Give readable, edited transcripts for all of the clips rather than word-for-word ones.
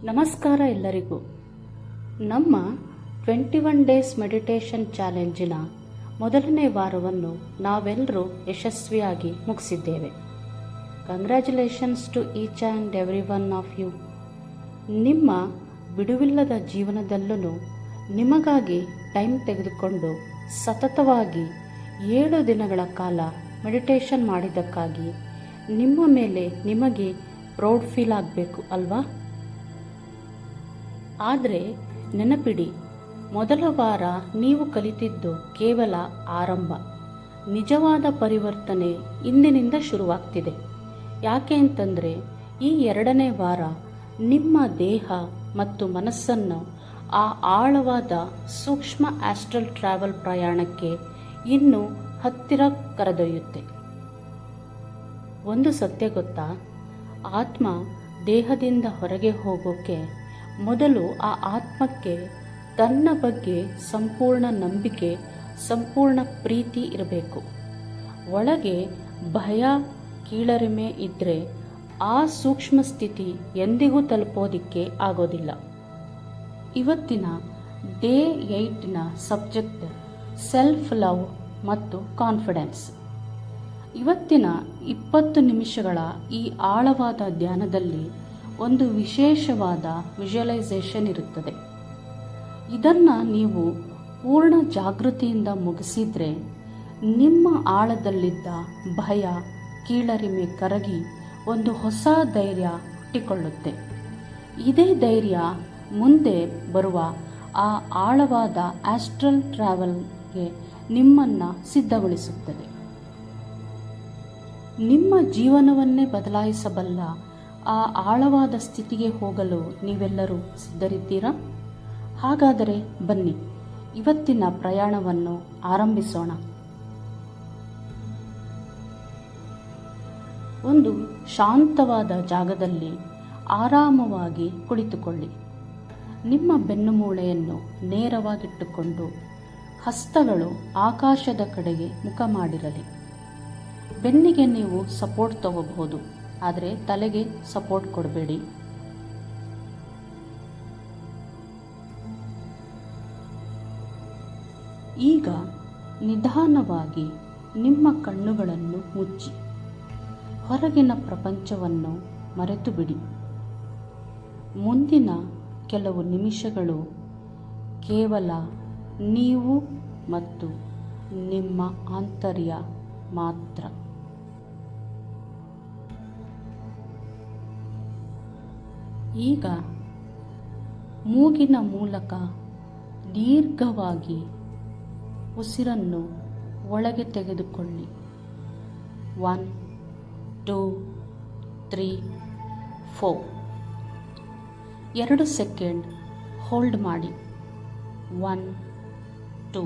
ನಮಸ್ಕಾರ ಎಲ್ಲರಿಗೂ. ನಮ್ಮ 21 ಡೇಸ್ ಮೆಡಿಟೇಷನ್ ಚಾಲೆಂಜಿನ ಮೊದಲನೇ ವಾರವನ್ನು ನಾವೆಲ್ಲರೂ ಯಶಸ್ವಿಯಾಗಿ ಮುಗಿಸಿದ್ದೇವೆ. Congratulations to each and every one of you. ನಿಮ್ಮ ಬಿಡುವಿಲ್ಲದ ಜೀವನದಲ್ಲೂ ನಿಮಗಾಗಿ ಟೈಮ್ ತೆಗೆದುಕೊಂಡು ಸತತವಾಗಿ 7 ದಿನಗಳ ಕಾಲ ಮೆಡಿಟೇಷನ್ ಮಾಡಿದ್ದಕ್ಕಾಗಿ ನಿಮ್ಮ ಮೇಲೆ ನಿಮಗೆ ಪ್ರೌಡ್ ಫೀಲ್ ಆಗಬೇಕು ಅಲ್ವಾ? ಆದರೆ ನೆನಪಿಡಿ, ಮೊದಲ ವಾರ ನೀವು ಕಲಿತಿದ್ದು ಕೇವಲ ಆರಂಭ. ನಿಜವಾದ ಪರಿವರ್ತನೆ ಇಂದಿನಿಂದ ಶುರುವಾಗ್ತಿದೆ. ಯಾಕೆ ಅಂತಂದರೆ ಈ 2ನೇ ವಾರ ನಿಮ್ಮ ದೇಹ ಮತ್ತು ಮನಸ್ಸನ್ನು ಆ ಆಳವಾದ ಸೂಕ್ಷ್ಮ ಆಸ್ಟ್ರಲ್ ಟ್ರಾವೆಲ್ ಪ್ರಯಾಣಕ್ಕೆ ಇನ್ನೂ ಹತ್ತಿರ ಕರೆದೊಯ್ಯುತ್ತೆ. ಒಂದು ಸತ್ಯ ಗೊತ್ತಾ? ಆತ್ಮ ದೇಹದಿಂದ ಹೊರಗೆ ಹೋಗೋಕೆ ಮೊದಲು ಆ ಆತ್ಮಕ್ಕೆ ತನ್ನ ಬಗ್ಗೆ ಸಂಪೂರ್ಣ ನಂಬಿಕೆ, ಸಂಪೂರ್ಣ ಪ್ರೀತಿ ಇರಬೇಕು. ಒಳಗೆ ಭಯ, ಕೀಳರಿಮೆ ಇದ್ದರೆ ಆ ಸೂಕ್ಷ್ಮ ಸ್ಥಿತಿ ಎಂದಿಗೂ ತಲುಪೋದಿಕ್ಕೆ ಆಗೋದಿಲ್ಲ. ಇವತ್ತಿನ ಡೇ 8ನ ಸಬ್ಜೆಕ್ಟ್ ಸೆಲ್ಫ್ ಲವ್ ಮತ್ತು ಕಾನ್ಫಿಡೆನ್ಸ್. ಇವತ್ತಿನ 20 ನಿಮಿಷಗಳ ಈ ಆಳವಾದ ಧ್ಯಾನದಲ್ಲಿ ಒಂದು ವಿಶೇಷವಾದ ವಿಜುವಲೈಸೇಷನ್ ಇರುತ್ತದೆ. ಇದನ್ನು ನೀವು ಪೂರ್ಣ ಜಾಗೃತಿಯಿಂದ ಮುಗಿಸಿದರೆ ನಿಮ್ಮ ಆಳದಲ್ಲಿದ್ದ ಭಯ, ಕೀಳರಿಮೆ ಕರಗಿ ಒಂದು ಹೊಸ ಧೈರ್ಯ ಹುಟ್ಟಿಕೊಳ್ಳುತ್ತೆ. ಇದೇ ಧೈರ್ಯ ಮುಂದೆ ಬರುವ ಆ ಆಳವಾದ ಆಸ್ಟ್ರಲ್ ಟ್ರಾವೆಲ್ಗೆ ನಿಮ್ಮನ್ನು ಸಿದ್ಧಗೊಳಿಸುತ್ತದೆ. ನಿಮ್ಮ ಜೀವನವನ್ನೇ ಬದಲಾಯಿಸಬಲ್ಲ ಆ ಆಳವಾದ ಸ್ಥಿತಿಗೆ ಹೋಗಲು ನೀವೆಲ್ಲರೂ ಸಿದ್ಧರಿದ್ದೀರಾ? ಹಾಗಾದರೆ ಬನ್ನಿ, ಇವತ್ತಿನ ಪ್ರಯಾಣವನ್ನು ಆರಂಭಿಸೋಣ. ಒಂದು ಶಾಂತವಾದ ಜಾಗದಲ್ಲಿ ಆರಾಮವಾಗಿ ಕುಳಿತುಕೊಳ್ಳಿ. ನಿಮ್ಮ ಬೆನ್ನುಮೂಳೆಯನ್ನು ನೇರವಾಗಿಟ್ಟುಕೊಂಡು ಹಸ್ತಗಳು ಆಕಾಶದ ಕಡೆಗೆ ಮುಖ ಮಾಡಿರಲಿ. ಬೆನ್ನಿಗೆ ನೀವು ಸಪೋರ್ಟ್ ತಗೋಬಹುದು, ಆದರೆ ತಲೆಗೆ ಸಪೋರ್ಟ್ ಕೊಡಬೇಡಿ. ಈಗ ನಿಧಾನವಾಗಿ ನಿಮ್ಮ ಕಣ್ಣುಗಳನ್ನು ಮುಚ್ಚಿ ಹೊರಗಿನ ಪ್ರಪಂಚವನ್ನು ಮರೆತು ಬಿಡಿ. ಮುಂದಿನ ಕೆಲವು ನಿಮಿಷಗಳು ಕೇವಲ ನೀವು ಮತ್ತು ನಿಮ್ಮ ಆಂತರ್ಯ ಮಾತ್ರ. ಈಗ ಮೂಗಿನ ಮೂಲಕ ದೀರ್ಘವಾಗಿ ಉಸಿರನ್ನು ಒಳಗೆ ತೆಗೆದುಕೊಳ್ಳಿ. 1 2 3 4. 2 ಸೆಕೆಂಡ್ ಹೋಲ್ಡ್ ಮಾಡಿ. 1 2.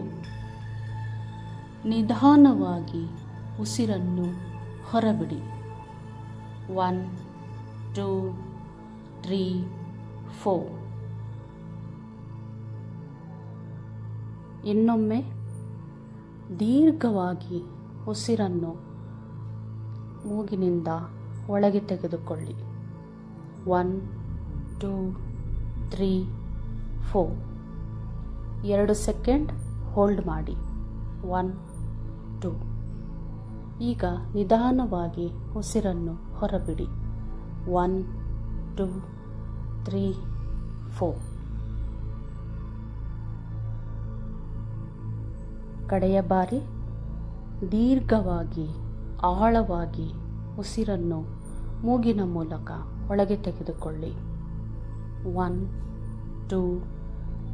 ನಿಧಾನವಾಗಿ ಉಸಿರನ್ನು ಹೊರಬಿಡಿ. 1 2 3 4. ಇನ್ನೊಮ್ಮೆ ದೀರ್ಘವಾಗಿ ಉಸಿರನ್ನು ಮೂಗಿನಿಂದ ಒಳಗೆ ತೆಗೆದುಕೊಳ್ಳಿ. 1 2 3 4. 2 ಸೆಕೆಂಡ್ ಹೋಲ್ಡ್ ಮಾಡಿ. 1 2. ಈಗ ನಿಧಾನವಾಗಿ ಉಸಿರನ್ನು ಹೊರಬಿಡಿ. 1 2 3 4. ಕಡೆಯ ಬಾರಿ ದೀರ್ಘವಾಗಿ ಆಳವಾಗಿ ಉಸಿರನ್ನು ಮೂಗಿನ ಮೂಲಕ ಒಳಗೆ ತೆಗೆದುಕೊಳ್ಳಿ. 1 2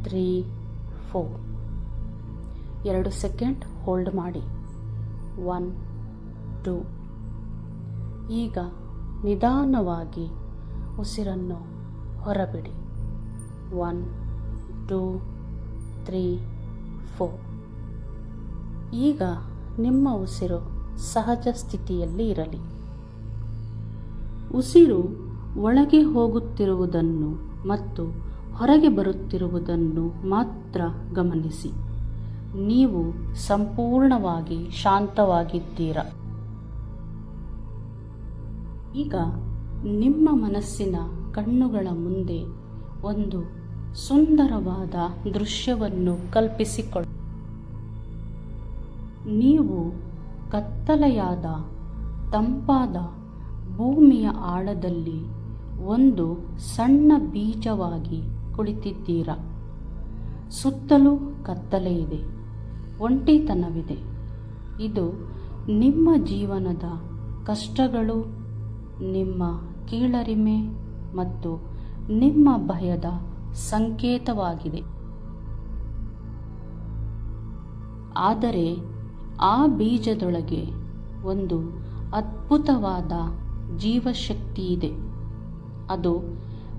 3 4. 2 ಸೆಕೆಂಡ್ ಹೋಲ್ಡ್ ಮಾಡಿ. 1 2. ಈಗ ನಿಧಾನವಾಗಿ ಉಸಿರನ್ನು ಹೊರಬಿಡಿ. 1 2 3 4. ಈಗ ನಿಮ್ಮ ಉಸಿರು ಸಹಜ ಸ್ಥಿತಿಯಲ್ಲಿ ಇರಲಿ. ಉಸಿರು ಒಳಗೆ ಹೋಗುತ್ತಿರುವುದನ್ನು ಮತ್ತು ಹೊರಗೆ ಬರುತ್ತಿರುವುದನ್ನು ಮಾತ್ರ ಗಮನಿಸಿ. ನೀವು ಸಂಪೂರ್ಣವಾಗಿ ಶಾಂತವಾಗಿದ್ದೀರಾ. ಈಗ ನಿಮ್ಮ ಮನಸ್ಸಿನ ಕಣ್ಣುಗಳ ಮುಂದೆ ಒಂದು ಸುಂದರವಾದ ದೃಶ್ಯವನ್ನು ಕಲ್ಪಿಸಿಕೊಳ್ಳಿ. ನೀವು ಕತ್ತಲೆಯಾದ ತಂಪಾದ ಭೂಮಿಯ ಆಳದಲ್ಲಿ ಒಂದು ಸಣ್ಣ ಬೀಜವಾಗಿ ಕುಳಿತಿದ್ದೀರಾ. ಸುತ್ತಲೂ ಕತ್ತಲೆ ಇದೆ, ಒಂಟಿತನವಿದೆ. ಇದು ನಿಮ್ಮ ಜೀವನದ ಕಷ್ಟಗಳು, ನಿಮ್ಮ ಕೀಳರಿಮೆ ಮತ್ತು ನಿಮ್ಮ ಭಯದ ಸಂಕೇತವಾಗಿದೆ. ಆದರೆ ಆ ಬೀಜದೊಳಗೆ ಒಂದು ಅದ್ಭುತವಾದ ಜೀವಶಕ್ತಿ ಇದೆ. ಅದು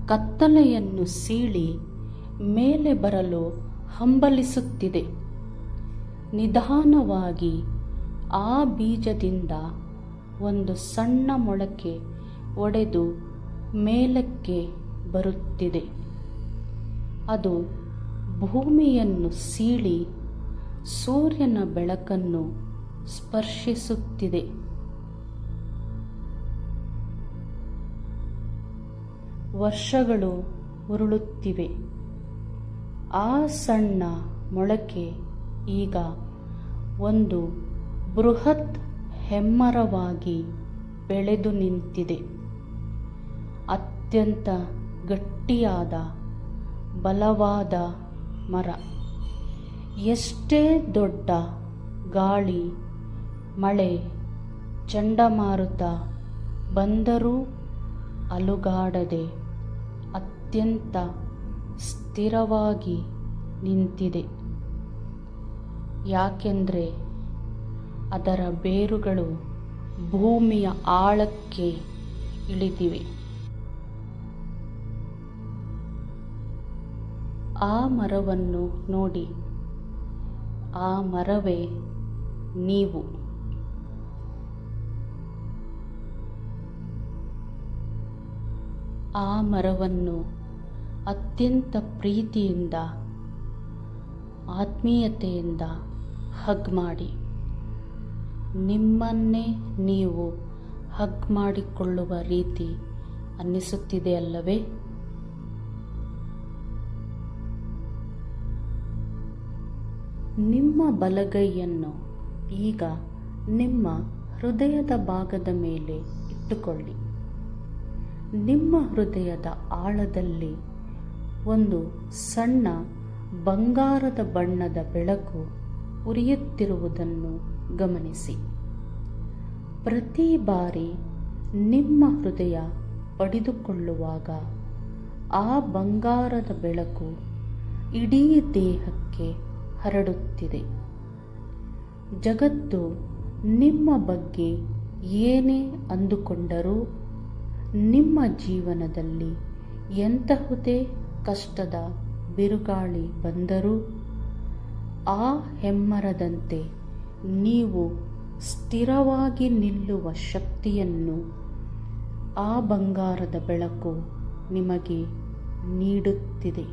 ಕತ್ತಲೆಯನ್ನು ಸೀಳಿ ಮೇಲೆ ಬರಲು ಹಂಬಲಿಸುತ್ತಿದೆ. ನಿಧಾನವಾಗಿ ಆ ಬೀಜದಿಂದ ಒಂದು ಸಣ್ಣ ಮೊಳಕೆ ಒಡೆದು ಮೇಲಕ್ಕೆ ಬರುತ್ತಿದೆ. ಅದು ಭೂಮಿಯನ್ನು ಸೀಳಿ ಸೂರ್ಯನ ಬೆಳಕನ್ನು ಸ್ಪರ್ಶಿಸುತ್ತಿದೆ. ವರ್ಷಗಳು ಉರುಳುತ್ತಿವೆ. ಆ ಸಣ್ಣ ಮೊಳಕೆ ಈಗ ಒಂದು ಬೃಹತ್ ಹೆಮ್ಮರವಾಗಿ ಬೆಳೆದು ನಿಂತಿದೆ. ಅತ್ಯಂತ ಗಟ್ಟಿಯಾದ ಬಲವಾದ ಮರ. ಎಷ್ಟೇ ದೊಡ್ಡ ಗಾಳಿ, ಮಳೆ, ಚಂಡಮಾರುತ ಬಂದರೂ ಅಲುಗಾಡದೆ ಅತ್ಯಂತ ಸ್ಥಿರವಾಗಿ ನಿಂತಿದೆ. ಯಾಕೆಂದರೆ ಅದರ ಬೇರುಗಳು ಭೂಮಿಯ ಆಳಕ್ಕೆ ಇಳಿದಿವೆ. ಆ ಮರವನ್ನು ನೋಡಿ. ಆ ಮರವೇ ನೀವು. ಆ ಮರವನ್ನು ಅತ್ಯಂತ ಪ್ರೀತಿಯಿಂದ, ಆತ್ಮೀಯತೆಯಿಂದ ಹಗ್ ಮಾಡಿ. ನಿಮ್ಮನ್ನೇ ನೀವು ಹಗ್ ಮಾಡಿಕೊಳ್ಳುವ ರೀತಿ ಅನ್ನಿಸುತ್ತಿದೆ ಅಲ್ಲವೇ? ನಿಮ್ಮ ಬಲಗೈಯನ್ನು ಈಗ ನಿಮ್ಮ ಹೃದಯದ ಭಾಗದ ಮೇಲೆ ಇಟ್ಟುಕೊಳ್ಳಿ. ನಿಮ್ಮ ಹೃದಯದ ಆಳದಲ್ಲಿ ಒಂದು ಸಣ್ಣ ಬಂಗಾರದ ಬಣ್ಣದ ಬೆಳಕು ಉರಿಯುತ್ತಿರುವುದನ್ನು ಗಮನಿಸಿ. ಪ್ರತಿ ಬಾರಿ ನಿಮ್ಮ ಹೃದಯ ಬಡಿದುಕೊಳ್ಳುವಾಗ ಆ ಬಂಗಾರದ ಬೆಳಕು ಇಡೀ ದೇಹಕ್ಕೆ ಹರಡುತ್ತಿದೆ. ಜಗತ್ತು ನಿಮ್ಮ ಬಗ್ಗೆ ಏನೇ ಅಂದುಕೊಂಡರೂ, ನಿಮ್ಮ ಜೀವನದಲ್ಲಿ ಎಂತಹುದೇ ಕಷ್ಟದ ಬಿರುಗಾಳಿ ಬಂದರೂ, ಆ ಹೆಮ್ಮರದಂತೆ ನೀವು ಸ್ಥಿರವಾಗಿ ನಿಲ್ಲುವ ಶಕ್ತಿಯನ್ನು ಆ ಬಂಗಾರದ ಬೆಳಕು ನಿಮಗೆ ನೀಡುತ್ತಿದೆ.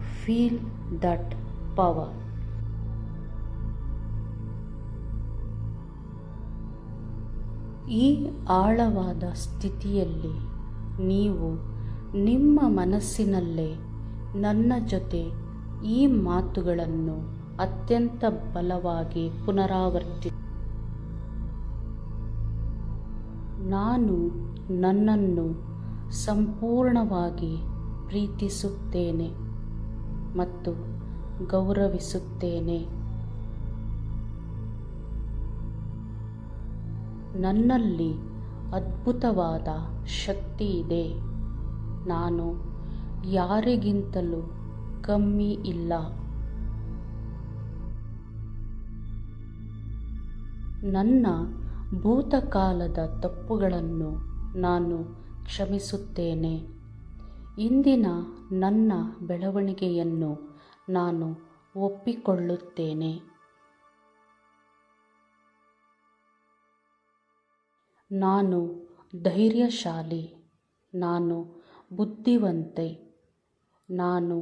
Feel that power. ಈ ಆಳವಾದ ಸ್ಥಿತಿಯಲ್ಲಿ ನೀವು ನಿಮ್ಮ ಮನಸ್ಸಿನಲ್ಲೇ ನನ್ನ ಜೊತೆ ಈ ಮಾತುಗಳನ್ನು ಅತ್ಯಂತ ಬಲವಾಗಿ ಪುನರಾವರ್ತಿಸಿ. ನಾನು ನನ್ನನ್ನು ಸಂಪೂರ್ಣವಾಗಿ ಪ್ರೀತಿಸುತ್ತೇನೆ ಮತ್ತು ಗೌರವಿಸುತ್ತೇನೆ. ನನ್ನಲ್ಲಿ ಅದ್ಭುತವಾದ ಶಕ್ತಿ ಇದೆ. ನಾನು ಯಾರಿಗಿಂತಲೂ ಕಮ್ಮಿ ಇಲ್ಲ. ನನ್ನ ಭೂತಕಾಲದ ತಪ್ಪುಗಳನ್ನು ನಾನು ಕ್ಷಮಿಸುತ್ತೇನೆ. ಇಂದಿನ ನನ್ನ ಬೆಳವಣಿಗೆಯನ್ನು ನಾನು ಒಪ್ಪಿಕೊಳ್ಳುತ್ತೇನೆ. ನಾನು ಧೈರ್ಯಶಾಲಿ. ನಾನು ಬುದ್ಧಿವಂತೆ. ನಾನು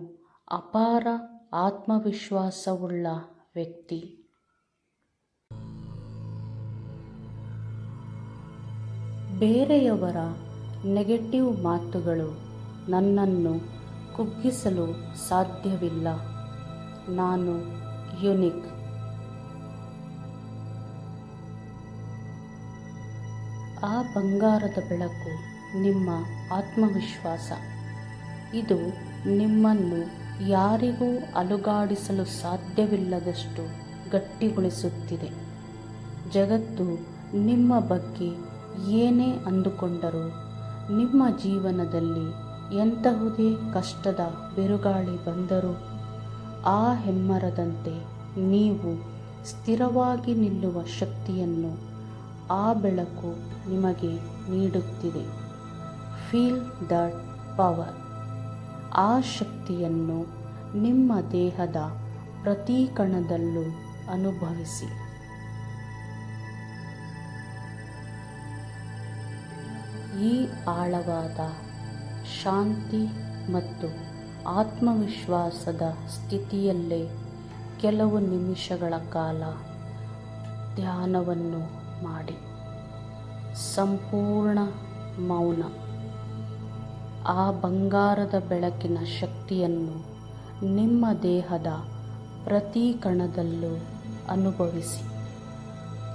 ಅಪಾರ ಆತ್ಮವಿಶ್ವಾಸವುಳ್ಳ ವ್ಯಕ್ತಿ. ಬೇರೆಯವರ ನೆಗೆಟಿವ್ ಮಾತುಗಳು ನನ್ನನ್ನು ಕುಗ್ಗಿಸಲು ಸಾಧ್ಯವಿಲ್ಲ. ನಾನು ಯುನಿಕ್. ಆ ಬಂಗಾರದ ಬೆಳಕು ನಿಮ್ಮ ಆತ್ಮವಿಶ್ವಾಸ. ಇದು ನಿಮ್ಮನ್ನು ಯಾರಿಗೂ ಅಲುಗಾಡಿಸಲು ಸಾಧ್ಯವಿಲ್ಲದಷ್ಟು ಗಟ್ಟಿಗೊಳಿಸುತ್ತಿದೆ. ಜಗತ್ತು ನಿಮ್ಮ ಬಗ್ಗೆ ಏನೇ ಅಂದುಕೊಂಡರೂ, ನಿಮ್ಮ ಜೀವನದಲ್ಲಿ ಎಂತಹುದೇ ಕಷ್ಟದ ಬಿರುಗಾಳಿ ಬಂದರೂ ಆ ಹೆಮ್ಮರದಂತೆ ನೀವು ಸ್ಥಿರವಾಗಿ ನಿಲ್ಲುವ ಶಕ್ತಿಯನ್ನು ಆ ಬೆಳಕು ನಿಮಗೆ ನೀಡುತ್ತಿದೆ. Feel that power. ಆ ಶಕ್ತಿಯನ್ನು ನಿಮ್ಮ ದೇಹದ ಪ್ರತಿ ಕಣದಲ್ಲೂ ಅನುಭವಿಸಿ. ಈ ಆಳವಾದ ಶಾಂತಿ ಮತ್ತು ಆತ್ಮವಿಶ್ವಾಸದ ಸ್ಥಿತಿಯಲ್ಲೇ ಕೆಲವು ನಿಮಿಷಗಳ ಕಾಲ ಧ್ಯಾನವನ್ನು ಮಾಡಿ. ಸಂಪೂರ್ಣ ಮೌನ. ಆ ಬಂಗಾರದ ಬೆಳಕಿನ ಶಕ್ತಿಯನ್ನು ನಿಮ್ಮ ದೇಹದ ಪ್ರತಿ ಕಣದಲ್ಲೂ ಅನುಭವಿಸಿ.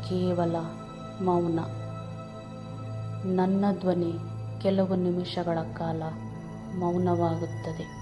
ಕೇವಲ ಮೌನ. ನನ್ನ ಧ್ವನಿ ಕೆಲವು ನಿಮಿಷಗಳ ಕಾಲ ಮೌನವಾಗುತ್ತದೆ.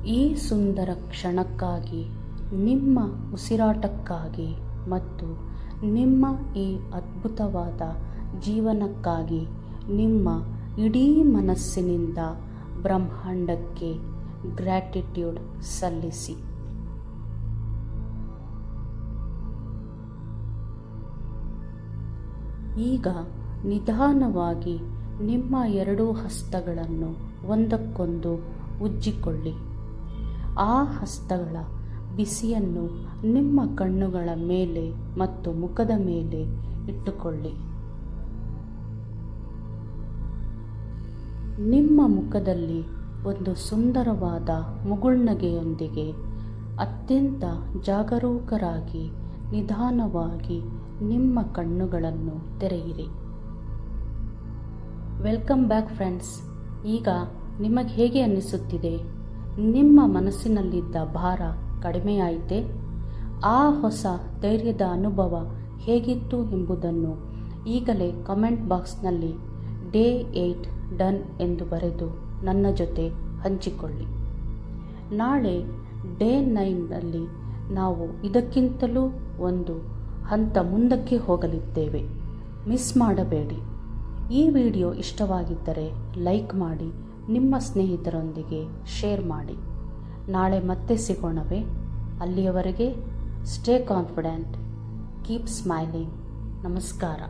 ಈ ಸುಂದರ ಕ್ಷಣಕ್ಕಾಗಿ, ನಿಮ್ಮ ಉಸಿರಾಟಕ್ಕಾಗಿ ಮತ್ತು ನಿಮ್ಮ ಈ ಅದ್ಭುತವಾದ ಜೀವನಕ್ಕಾಗಿ ನಿಮ್ಮ ಇಡೀ ಮನಸ್ಸಿನಿಂದ ಬ್ರಹ್ಮಾಂಡಕ್ಕೆ ಗ್ರ್ಯಾಟಿಟ್ಯೂಡ್ ಸಲ್ಲಿಸಿ. ಈಗ ನಿಧಾನವಾಗಿ ನಿಮ್ಮ ಎರಡೂ ಹಸ್ತಗಳನ್ನು ಒಂದಕ್ಕೊಂದು ಉಜ್ಜಿಕೊಳ್ಳಿ. ಆ ಹಸ್ತಗಳ ಬಿಸಿಯನ್ನು ನಿಮ್ಮ ಕಣ್ಣುಗಳ ಮೇಲೆ ಮತ್ತು ಮುಖದ ಮೇಲೆ ಇಟ್ಟುಕೊಳ್ಳಿ. ನಿಮ್ಮ ಮುಖದಲ್ಲಿ ಒಂದು ಸುಂದರವಾದ ಮುಗುಳ್ನಗೆಯೊಂದಿಗೆ ಅತ್ಯಂತ ಜಾಗರೂಕರಾಗಿ ನಿಧಾನವಾಗಿ ನಿಮ್ಮ ಕಣ್ಣುಗಳನ್ನು ತೆರೆಯಿರಿ. Welcome back friends. ಈಗ ನಿಮಗೆ ಹೇಗೆ ಅನ್ನಿಸುತ್ತಿದೆ? ನಿಮ್ಮ ಮನಸ್ಸಿನಲ್ಲಿದ್ದ ಭಾರ ಕಡಿಮೆಯಾಯಿತೆ? ಆ ಹೊಸ ಧೈರ್ಯದ ಅನುಭವ ಹೇಗಿತ್ತು ಎಂಬುದನ್ನು ಈಗಲೇ ಕಮೆಂಟ್ ಬಾಕ್ಸ್ನಲ್ಲಿ ಡೇ 8 ಡನ್ ಎಂದು ಬರೆದು ನನ್ನ ಜೊತೆ ಹಂಚಿಕೊಳ್ಳಿ. ನಾಳೆ ಡೇ 9ನಲ್ಲಿ ನಾವು ಇದಕ್ಕಿಂತಲೂ ಒಂದು ಹಂತ ಮುಂದಕ್ಕೆ ಹೋಗಲಿದ್ದೇವೆ. ಮಿಸ್ ಮಾಡಬೇಡಿ. ಈ ವಿಡಿಯೋ ಇಷ್ಟವಾಗಿದ್ದರೆ ಲೈಕ್ ಮಾಡಿ, ನಿಮ್ಮ ಸ್ನೇಹಿತರೊಂದಿಗೆ ಶೇರ್ ಮಾಡಿ. ನಾಳೆ ಮತ್ತೆ ಸಿಗೋಣವೇ? ಅಲ್ಲಿಯವರೆಗೆ ಸ್ಟೇ ಕಾನ್ಫಿಡೆಂಟ್, ಕೀಪ್ ಸ್ಮೈಲಿಂಗ್. ನಮಸ್ಕಾರ.